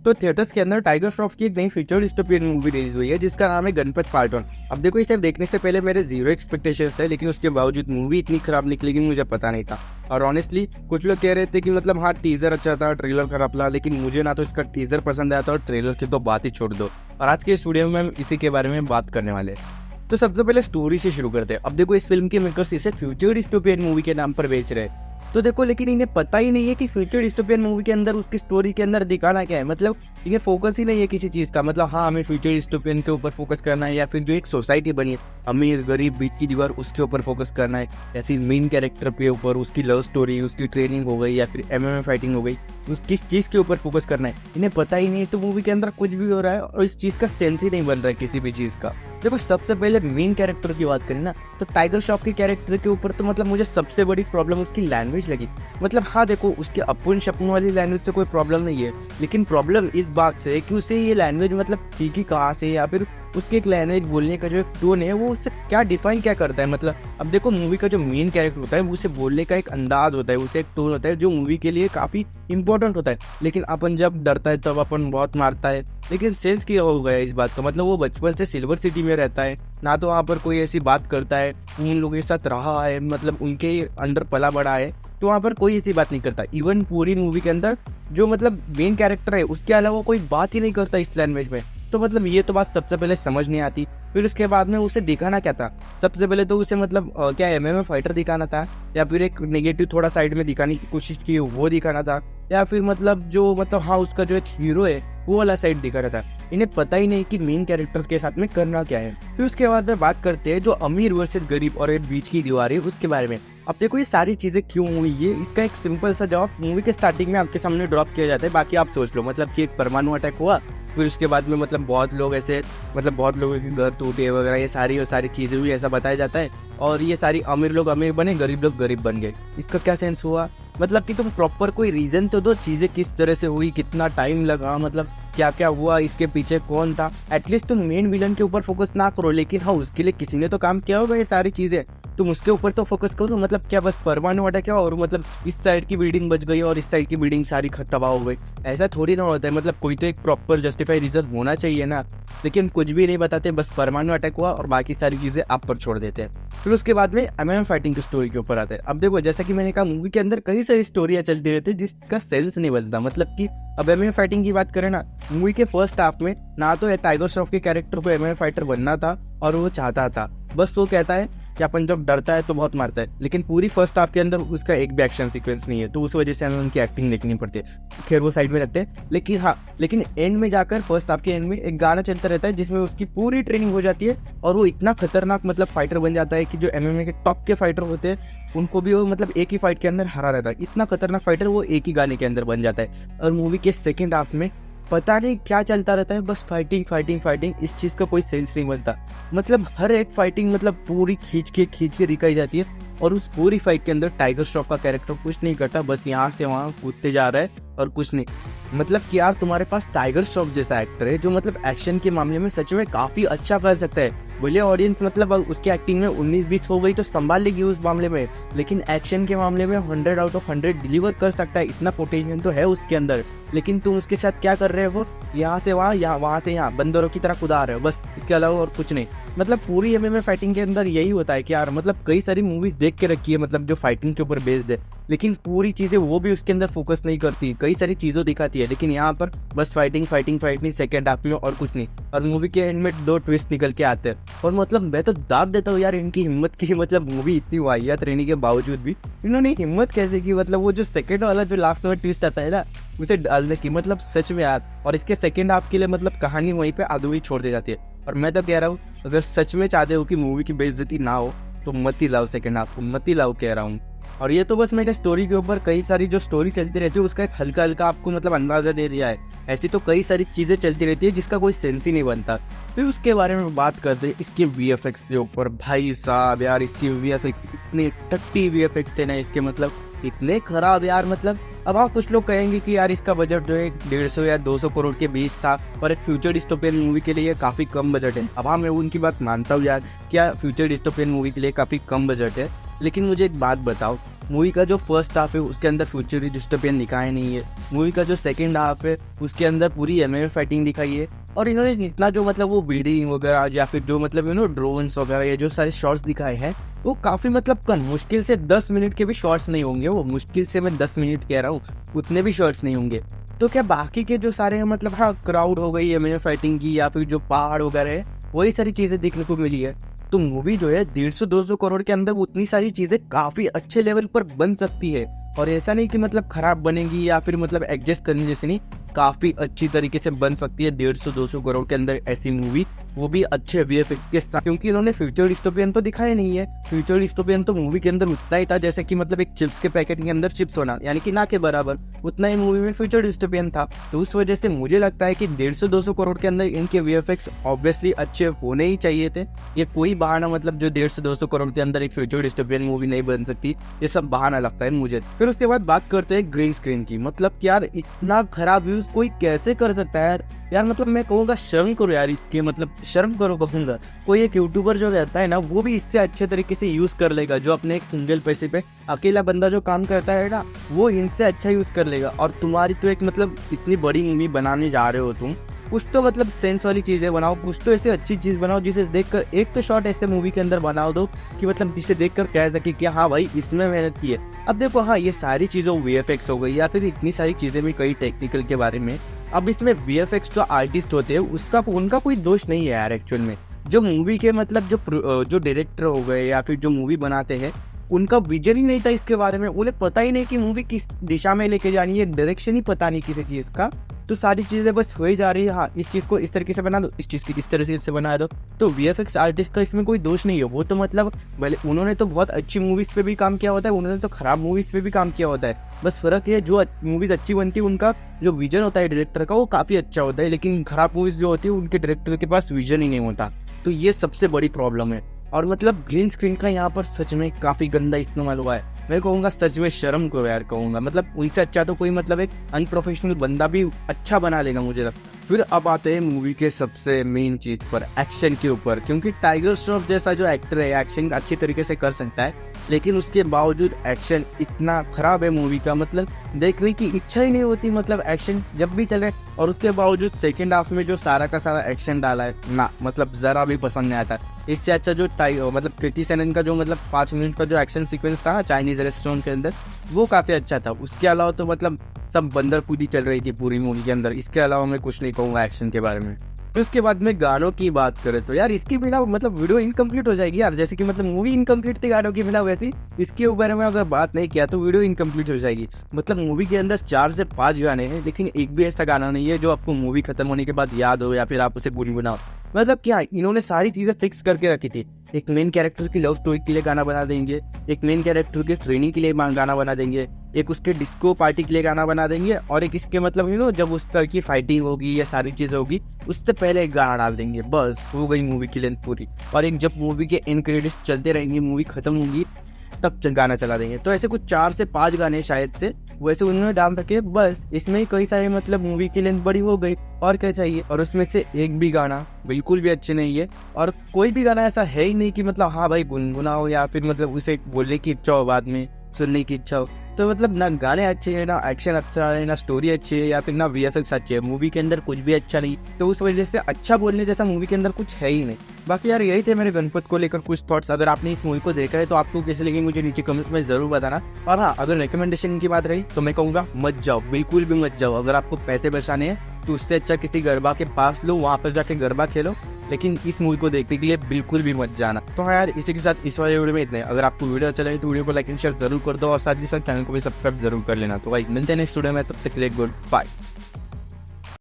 तो थिएटर्स के अंदर टाइगर श्रॉफ की एक नई फीचर डिस्टोपियन मूवी रिलीज हुई है जिसका नाम है गणपत पार्ट 1। अब देखो इसे देखने से पहले मेरे जीरो एक्सपेक्टेशन थे, लेकिन उसके बावजूद मूवी इतनी खराब निकलेगी मुझे पता नहीं था। और ऑनेस्टली कुछ लोग कह रहे थे कि मतलब हाँ टीजर अच्छा था, ट्रेलर खराब लगा, लेकिन मुझे ना तो इसका टीजर पसंद आया था और ट्रेलर की तो बात ही छोड़ दो। और आज के इस वीडियो में हम इसी के बारे में बात करने वाले हैं। तो सबसे पहले स्टोरी से शुरू करते हैं। अब देखो इस फिल्म के मेकर्स इसे फ्यूचर डिस्टोपियन मूवी के नाम पर बेच रहे हैं। तो देखो लेकिन इन्हें पता ही नहीं है कि फ्यूचर डिस्टोपियन मूवी के अंदर उसकी स्टोरी के अंदर दिखाना क्या है। मतलब इन्हें फोकस ही नहीं है किसी चीज़ का। मतलब हाँ हमें फ्यूचर डिस्टोपियन के ऊपर फोकस करना है, या फिर जो एक सोसाइटी बनी है अमीर गरीब बीच की दीवार उसके ऊपर फोकस करना है, या फिर मेन कैरेक्टर के ऊपर उसकी लव स्टोरी, उसकी ट्रेनिंग हो गई, या फिर MMA फाइटिंग हो गई, उस किस चीज़ के ऊपर फोकस करना है इन्हें पता ही नहीं है। तो मूवी के अंदर कुछ भी हो रहा है और इस चीज़ का सेंस ही नहीं बन रहा है किसी भी चीज़ का। देखो सबसे पहले मेन कैरेक्टर की बात करें ना, तो टाइगर श्रॉफ के कैरेक्टर के ऊपर तो मतलब मुझे सबसे बड़ी प्रॉब्लम उसकी लैंग्वेज लगी। मतलब हाँ देखो उसके अपन शपुन वाली लैंग्वेज से कोई प्रॉब्लम नहीं है, लेकिन प्रॉब्लम इस बात से है कि उसे ये लैंग्वेज मतलब ठीक ही कहाँ से, या फिर उसके एक लैंग्वेज बोलने का जो एक टोन है वो उससे क्या डिफाइन क्या करता है। मतलब अब देखो मूवी का जो मेन कैरेक्टर होता है उसे बोलने का एक अंदाज होता है, उसे एक टोन होता है जो मूवी के लिए काफ़ी इंपॉर्टेंट होता है। लेकिन अपन जब डरता है तब अपन बहुत मारता है, लेकिन सेंस क्या हो गया इस बात का। मतलब वो बचपन से सिल्वर सिटी में रहता है, ना तो वहाँ पर कोई ऐसी बात करता है, उन लोगों के साथ रहा है, मतलब उनके अंडर पला बड़ा है, तो वहाँ पर कोई ऐसी बात नहीं करता। इवन पूरी मूवी के अंदर जो मतलब मेन कैरेक्टर है उसके अलावा कोई बात ही नहीं करता इस लैंग्वेज में। तो मतलब ये तो बात सबसे पहले समझ नहीं आती। फिर उसके बाद में उसे दिखाना क्या था, सबसे पहले तो उसे मतलब क्या MMA फाइटर दिखाना था, या फिर एक नेगेटिव थोड़ा साइड में दिखाने की कोशिश की वो दिखाना था, या फिर मतलब जो मतलब हाँ उसका जो एक हीरो है वो वाला साइड दिखाना था। इन्हें पता ही नहीं कि मेन कैरेक्टर्स के साथ में करना क्या है। फिर उसके बाद में बात करते हैं जो अमीर वर्सेस गरीब और एक बीच की दीवार है उसके बारे में। अब देखो ये सारी चीज़ें क्यों हुई है, इसका एक सिंपल सा जवाब मूवी के स्टार्टिंग में आपके सामने ड्रॉप किया जाता है। बाकी आप सोच लो, मतलब कि एक परमाणु अटैक हुआ, फिर उसके बाद में मतलब बहुत लोग ऐसे मतलब बहुत लोगों के घर टूटे वगैरह, ये सारी चीज़ें हुई ऐसा बताया जाता है। और ये सारी अमीर लोग अमीर बने, गरीब लोग गरीब बन गए। इसका क्या सेंस हुआ? मतलब कि तुम प्रॉपर कोई रीज़न तो दो, चीज़ें किस तरह से हुई, कितना टाइम लगा, मतलब क्या क्या हुआ, इसके पीछे कौन था। एटलीस्ट तुम मेन विलन के ऊपर फोकस ना करो, लेकिन हाँ उसके लिए किसी ने तो काम किया होगा, ये सारी चीज़ें तुम उसके ऊपर तो फोकस करो। मतलब क्या बस परमाणु अटैक क्या और मतलब इस साइड की बिल्डिंग बच गई और इस साइड की बिल्डिंग सारी तबाह हो गई, ऐसा थोड़ी ना होता है। मतलब कोई तो एक प्रॉपर जस्टिफाई रीजन होना चाहिए ना, लेकिन कुछ भी नहीं बताते, बस परमाणु अटैक हुआ और बाकी सारी चीज़ें आप पर छोड़ देते हैं। फिर उसके बाद में MMA फाइटिंग की स्टोरी के ऊपर आते हैं। अब देखो जैसा कि मैंने कहा मूवी के अंदर कई सारी स्टोरियाँ चलती रहती है जिसका सेंस नहीं बनता। मतलब कि अब MMA फाइटिंग की बात करें ना, मूवी के फर्स्ट हाफ में ना तो टाइगर श्रॉफ के कैरेक्टर को MMA फाइटर बनना था और वो चाहता था, बस वो कहता है कि अपन जब डरता है तो बहुत मारता है, लेकिन पूरी फर्स्ट हाफ के अंदर उसका एक भी एक्शन सीक्वेंस नहीं है, तो उस वजह से हमें उनकी एक्टिंग देखनी पड़ती है। खैर वो साइड में रखते हैं, लेकिन एंड में जाकर फर्स्ट हाफ के एंड में एक गाना चलता रहता है जिसमें उसकी पूरी ट्रेनिंग हो जाती है और वो इतना खतरनाक मतलब फाइटर बन जाता है कि जो MMA के टॉप के फाइटर होते हैं उनको भी वो मतलब एक ही फाइट के अंदर हरा देता है। इतना खतरनाक फाइटर वो एक ही गाने के अंदर बन जाता है। और मूवी के सेकेंड हाफ में पता नहीं क्या चलता रहता है, बस फाइटिंग फाइटिंग फाइटिंग, इस चीज़ का कोई सेंस नहीं बनता। मतलब हर एक फाइटिंग मतलब पूरी खींच के दिखाई जाती है, और उस पूरी फाइट के अंदर टाइगर श्रॉफ का कैरेक्टर कुछ नहीं करता, बस यहाँ से वहाँ कूदते जा रहा है और कुछ नहीं। मतलब कि यार तुम्हारे पास टाइगर श्रॉफ जैसा एक्टर है जो मतलब एक्शन के मामले में सच में काफ़ी अच्छा कर सकता है। बोले ऑडियंस मतलब उसकी एक्टिंग में 19-20 हो गई तो संभाल लेगी उस मामले में, लेकिन एक्शन के मामले में 100 आउट ऑफ 100 डिलीवर कर सकता है, इतना पोटेंशियल तो है उसके अंदर। लेकिन तुम उसके साथ क्या कर रहे हो, यहाँ से वहाँ वहाँ से यहाँ बंदरों की तरह कूदा रहे हो, बस इसके अलावा और कुछ नहीं। मतलब पूरी MMA फाइटिंग के अंदर यही होता है कि यार मतलब कई सारी मूवीज देख के रखी है मतलब जो फाइटिंग के ऊपर बेस्ड है, लेकिन पूरी चीज़ें वो भी उसके अंदर फोकस नहीं करती, कई सारी चीज़ों दिखाती है, लेकिन यहाँ पर बस fighting fighting fighting second half में और कुछ नहीं। और मूवी के एंड में 2 ट्विस्ट निकल के आते हैं, और मतलब मैं तो दाद देता हूँ यार इनकी हिम्मत की। मतलब मूवी इतनी वाहियात रहने के बावजूद भी इन्होंने हिम्मत कैसे की, मतलब वो जो सेकेंड वाला जो लास्ट में ट्विस्ट आता है ना उसे डालने की, मतलब सच में यार। और इसके सेकेंड हाफ के लिए मतलब कहानी वहीं पे अधूरी छोड़ दी जाती है। और मैं तो कह रहा हूँ अगर सच में चाहते हो कि मूवी की बेइज्जती ना हो तो मत ही लाओ सेकेंड हाफ को, मत ही लाओ कह रहा हूँ। और ये तो बस मैंने स्टोरी के ऊपर कई सारी जो स्टोरी चलती रहती है उसका एक हल्का हल्का आपको मतलब अंदाजा दे दिया है। ऐसी तो कई सारी चीज़ें चलती रहती है जिसका कोई सेंस ही नहीं बनता। फिर उसके बारे में बात करते हैं इसके VFX के ऊपर। भाई साहब यार इसकी VFX इतने टट्टी VFX थे ना इसके, मतलब इतने खराब यार। मतलब अब हाँ कुछ लोग कहेंगे कि यार इसका बजट जो है 150 या 200 करोड़ के बीच था और एक फ्यूचर डिस्टोपियन मूवी के लिए काफ़ी कम बजट है। अब हाँ मैं उनकी बात मानता हूँ यार, क्या फ्यूचर डिस्टोपियन मूवी के लिए काफ़ी कम बजट है, लेकिन मुझे एक बात बताओ, मूवी का जो फर्स्ट हाफ है उसके अंदर फ्यूचर डिस्टोपियन दिखाया नहीं है, मूवी का जो सेकंड हाफ है उसके अंदर पूरी एमएमए फाइटिंग दिखाई है, और इन्होंने इतना जो मतलब वो बिल्डिंग वगैरह या फिर जो मतलब ड्रोन्स वगैरह ये जो सारे शॉट्स दिखाए हैं वो काफ़ी मतलब कम, मुश्किल से 10 मिनट के भी शॉट्स नहीं होंगे, वो मुश्किल से मैं 10 मिनट कह रहा हूँ, उतने भी शॉट्स नहीं होंगे। तो क्या बाकी के जो सारे हैं मतलब हाँ क्राउड हो गई एमएमए फाइटिंग की या फिर जो पहाड़ वगैरह है वही सारी चीज़ें देखने को मिली है। तो मूवी जो है 150-200 करोड़ के अंदर उतनी सारी चीज़ें काफ़ी अच्छे लेवल पर बन सकती है, और ऐसा नहीं कि मतलब खराब बनेगी या फिर मतलब एडजस्ट करने जैसे नहीं, काफ़ी अच्छी तरीके से बन सकती है 150-200 करोड़ के अंदर ऐसी मूवी, वो भी अच्छे वीएफएक्स के साथ, क्योंकि इन्होंने फ्यूचर डिस्टोपियन तो दिखाया नहीं है। फ्यूचर डिस्टोपियन तो मूवी के अंदर उतना ही था जैसे कि मतलब एक चिप्स के पैकेट के अंदर चिप्स होना, यानी कि ना के बराबर, उतना ही मूवी में फ्यूचर डिस्टोपियन था। तो उस वजह से मुझे लगता है कि 150-200 करोड़ के अंदर इनके वीएफएक्स ऑब्वियसली अच्छे होने ही चाहिए थे। ये कोई बहाना मतलब जो 150-200 करोड़ के अंदर एक फ्यूचर डिस्टोपियन मूवी नहीं बन सकती, ये सब बहाना लगता है मुझे। फिर उसके बाद बात करते हैं ग्रीन स्क्रीन की, मतलब यार इतना खराब यूज कोई कैसे कर सकता है यार, मतलब मैं कहूँगा शर्म करो यार, इसके मतलब शर्म करो कहूँगा। कोई एक यूट्यूबर जो रहता है ना वो भी इससे अच्छे तरीके से यूज़ कर लेगा, जो अपने एक सिंगल पैसे पे अकेला बंदा जो काम करता है ना वो इनसे अच्छा यूज़ कर लेगा। और तुम्हारी तो एक मतलब इतनी बड़ी मूवी बनाने जा रहे हो तुम, कुछ तो मतलब सेंस वाली चीज़ें बनाओ, कुछ तो ऐसे अच्छी चीज़ बनाओ जिसे देखकर एक तो शॉट ऐसे मूवी के अंदर बना दो कि मतलब जिसे देखकर कह सके कि हाँ भाई इसमें मेहनत की है। अब देखो हाँ ये सारी चीज़ों वीएफएक्स हो गई या फिर इतनी सारी चीज़ें भी कई टेक्निकल के बारे में, अब इसमें वीएफएक्स जो आर्टिस्ट होते हैं उनका कोई दोष नहीं है यार एक्चुअल में। जो मूवी के मतलब जो डायरेक्टर हो गए या फिर जो मूवी बनाते हैं उनका विजन ही नहीं था इसके बारे में, उन्हें पता ही नहीं कि मूवी किस दिशा में लेके जानी है, डायरेक्शन ही पता नहीं किसी चीज़ का, तो सारी चीज़ें बस हो ही जा रही है। हाँ इस चीज़ को इस तरीके से बना दो, इस चीज़ की इस तरह से बना दो, तो वीएफएक्स आर्टिस्ट का इसमें कोई दोष नहीं है। वो तो मतलब भले उन्होंने तो बहुत अच्छी मूवीज़ पे भी काम किया होता है, उन्होंने तो खराब मूवीज़ पे भी काम किया होता है, बस फ़र्क है जो मूवीज़ अच्छी बनती है उनका जो विजन होता है डायरेक्टर का वो काफ़ी अच्छा होता है, लेकिन खराब मूवीज़ जो होती है उनके डायरेक्टर के पास विजन ही नहीं होता, तो ये सबसे बड़ी प्रॉब्लम है। और मतलब ग्रीन स्क्रीन का यहाँ पर सच में काफ़ी गंदा इस्तेमाल हुआ है, मैं कहूँगा सच में शर्म करो यार कहूँगा, मतलब उनसे अच्छा तो कोई मतलब एक अनप्रोफेशनल बंदा भी अच्छा बना लेगा मुझे लगता है। फिर अब आते हैं मूवी के सबसे मेन चीज़ पर, एक्शन के ऊपर, क्योंकि टाइगर श्रॉफ जैसा जो एक्टर है एक्शन अच्छी तरीके से कर सकता है, लेकिन उसके बावजूद एक्शन इतना खराब है मूवी का, मतलब देखने की इच्छा ही नहीं होती, मतलब एक्शन जब भी चले, और उसके बावजूद सेकेंड हाफ में जो सारा का सारा एक्शन डाला है ना, मतलब ज़रा भी पसंद नहीं आता। इससे अच्छा जो मतलब कृति सेनन का जो मतलब 5 मिनट का जो एक्शन सीक्वेंस था ना चाइनीज़ रेस्टोरेंट के अंदर, वो काफ़ी अच्छा था। उसके अलावा तो मतलब सब बंदर पूरी चल रही थी पूरी मूवी के अंदर, इसके अलावा मैं कुछ नहीं कहूँगा एक्शन के बारे में। उसके बाद में गानों की बात करें तो यार इसकी बिना मतलब वीडियो इनकम्प्लीट हो जाएगी यार, जैसे कि मतलब मूवी इनकम्प्लीट थी गानों की बिना, वैसे इसके बारे में अगर बात नहीं किया तो वीडियो इनकम्प्लीट हो जाएगी। मतलब मूवी के अंदर 4 से 5 गाने हैं, लेकिन एक भी ऐसा गाना नहीं है जो आपको मूवी खत्म होने के बाद याद हो या फिर आप उसे गुनगुनाओ। मतलब क्या इन्होंने सारी चीज़ें फिक्स करके रखी थी, एक मेन कैरेक्टर की लव स्टोरी के लिए गाना बना देंगे, एक मेन कैरेक्टर के ट्रेनिंग के लिए गाना बना देंगे, एक उसके डिस्को पार्टी के लिए गाना बना देंगे, और एक इसके मतलब जब उस तरह की फाइटिंग होगी या सारी चीज़ें होगी उससे पहले एक गाना डाल देंगे, बस हो गई मूवी की लेंथ पूरी। और एक जब मूवी के एंड क्रेडिट्स चलते रहेंगे, मूवी खत्म होगी तब गाना चला देंगे। तो ऐसे कुछ 4 से 5 गाने शायद से वैसे उन्होंने डाल रखे, बस इसमें ही कई सारे मतलब मूवी की लेंथ बड़ी हो गई, और क्या चाहिए। और उसमें से एक भी गाना बिल्कुल भी अच्छे नहीं है, और कोई भी गाना ऐसा है ही नहीं कि मतलब हाँ भाई गुनगुनाओ या फिर मतलब उसे बोलने की इच्छा हो, बाद में सुनने की इच्छा हो। तो मतलब ना गाने अच्छे हैं, ना एक्शन अच्छा है, ना स्टोरी अच्छी है, या फिर ना वीएफएक्स अच्छे है, मूवी के अंदर कुछ भी अच्छा नहीं। तो उस वजह से अच्छा बोलने जैसा मूवी के अंदर कुछ है ही नहीं। बाकी यार यही थे मेरे गणपत को लेकर कुछ थॉट्स। अगर आपने इस मूवी को देखा है तो आपको कैसे लगे मुझे नीचे कमेंट में जरूर बताना। और हाँ अगर रिकमेंडेशन की बात रही तो मैं कहूँगा मत जाओ, बिल्कुल भी मत जाओ। अगर आपको पैसे बचाने हैं तो उससे अच्छा किसी गरबा के पास लो, वहाँ पर जाके गरबा खेलो, लेकिन इस मूवी को देखने के लिए बिल्कुल भी मत जाना। तो हाँ यार इसी के साथ इस वाले वीडियो में इतना है। अगर आपको वीडियो अच्छा लगे तो वीडियो को लाइक एंड शेयर जरूर कर दो, और साथ ही साथ चैनल को भी सब्सक्राइब जरूर कर लेना। तो भाई मिलते हैं नेक्स्ट वीडियो में, तब तक के लिए गुड बाय।